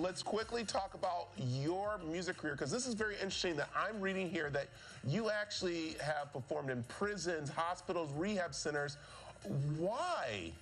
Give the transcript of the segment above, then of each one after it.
let's quickly talk about your music career, because this is very interesting that I'm reading here that you actually have performed in prisons, hospitals, rehab centers. Why?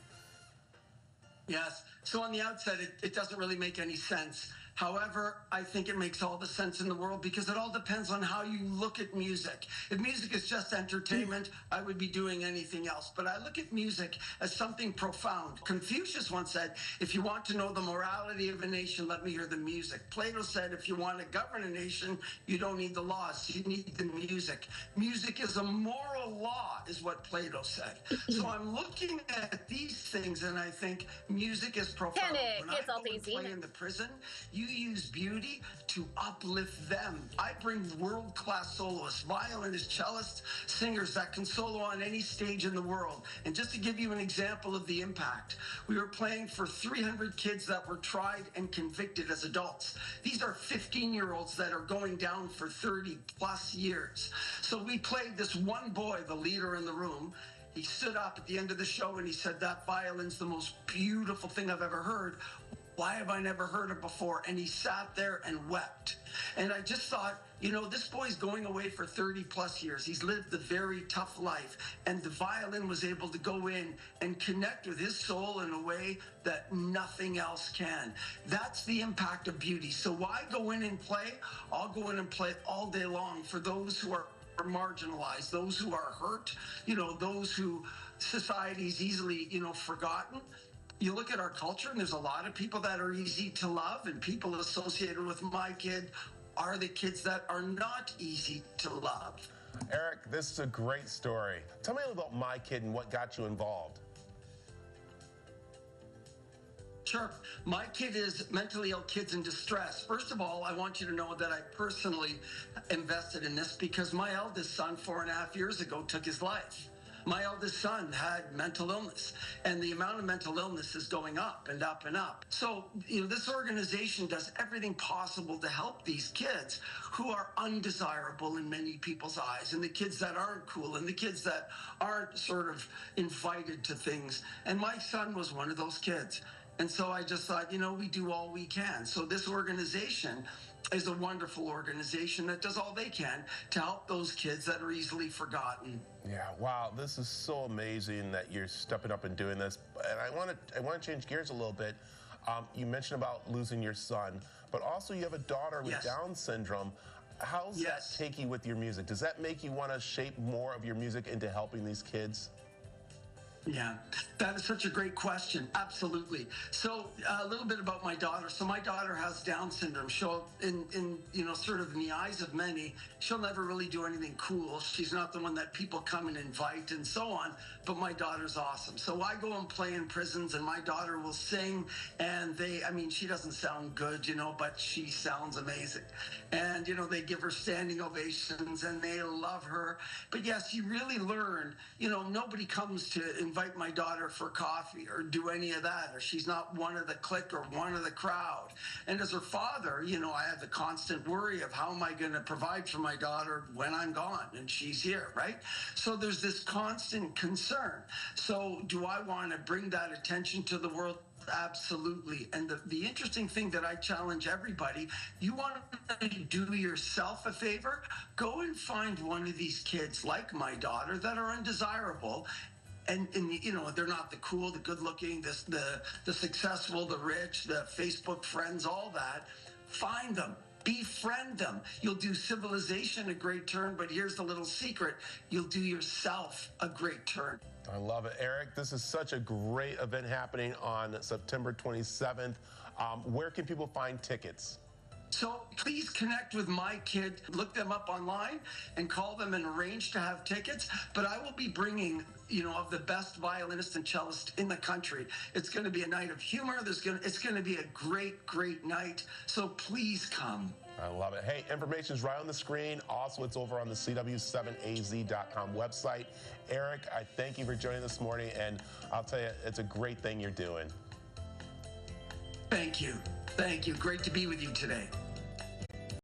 Yes. So on the outset, it doesn't really make any sense. However, I think it makes all the sense in the world because it all depends on how you look at music. If music is just entertainment, I would be doing anything else. But I look at music as something profound. Confucius once said, if you want to know the morality of a nation, let me hear the music. Plato said, if you want to govern a nation, you don't need the laws, you need the music. Music is a moral law, is what Plato said. So I'm looking at these things and I think music is profound. When I go and play in the prison, you use beauty to uplift them. I bring world-class soloists, violinists, cellists, singers that can solo on any stage in the world. And just to give you an example of the impact, we were playing for 300 kids that were tried and convicted as adults. These are 15-year-olds that are going down for 30-plus years. So we played this one boy, the leader in the room. He stood up at the end of the show and he said, that violin's the most beautiful thing I've ever heard. Why have I never heard it before? And he sat there and wept. And I just thought, you know, this boy's going away for 30 plus years. He's lived a very tough life. And the violin was able to go in and connect with his soul in a way that nothing else can. That's the impact of beauty. So why go in and play? I'll go in and play all day long for those who are marginalized, those who are hurt, you know, those who society's easily, you know, forgotten. You look at our culture and there's a lot of people that are easy to love, and people associated with my kid are the kids that are not easy to love. Eric, this is a great story. Tell me a little about My Kid and what got you involved. Sure. My Kid is mentally ill kids in distress. First of all, I want you to know that I personally invested in this because my eldest son 4.5 years ago took his life. My eldest son had mental illness, and the amount of mental illness is going up and up and up. So, you know, this organization does everything possible to help these kids who are undesirable in many people's eyes, and the kids that aren't cool, and the kids that aren't sort of invited to things. And my son was one of those kids. And so I just thought, you know, we do all we can. So this organization is a wonderful organization that does all they can to help those kids that are easily forgotten. Yeah, wow, this is so amazing that you're stepping up and doing this. And I want to change gears a little bit. You mentioned about losing your son, but also you have a daughter with Down syndrome. How's that take you with your music? Does that make you want to shape more of your music into helping these kids? Yeah, that is such a great question. Absolutely. So a little bit about my daughter. So my daughter has Down syndrome. She'll, in you know, sort of in the eyes of many, she'll never really do anything cool. She's not the one that people come and invite and so on, but my daughter's awesome. So I go and play in prisons and my daughter will sing, and I mean, she doesn't sound good, you know, but she sounds amazing. And, you know, they give her standing ovations and they love her. But yes, you really learn, you know, nobody comes to invite my daughter for coffee or do any of that, or she's not one of the clique or one of the crowd. And as her father, you know, I have the constant worry of how am I going to provide for my daughter when I'm gone and she's here, right? So there's this constant concern. So do I want to bring that attention to the world? Absolutely. And the interesting thing that I challenge everybody, you want to do yourself a favor, go and find one of these kids like my daughter that are undesirable. And you know, they're not the cool, the good looking, the successful, the rich, the Facebook friends, all that. Find them. Befriend them. You'll do civilization a great turn, but here's the little secret. You'll do yourself a great turn. I love it. Eric, this is such a great event happening on September 27th. Where can people find tickets? So please connect with My Kid, look them up online and call them and arrange to have tickets. But I will be bringing, you know, of the best violinists and cellists in the country. It's going to be a night of humor. It's going to be a great, great night. So please come. I love it. Hey, information is right on the screen. Also, it's over on the CW7AZ.com website. Eric, I thank you for joining this morning, and I'll tell you, it's a great thing you're doing. Thank you. Thank you. Great to be with you today.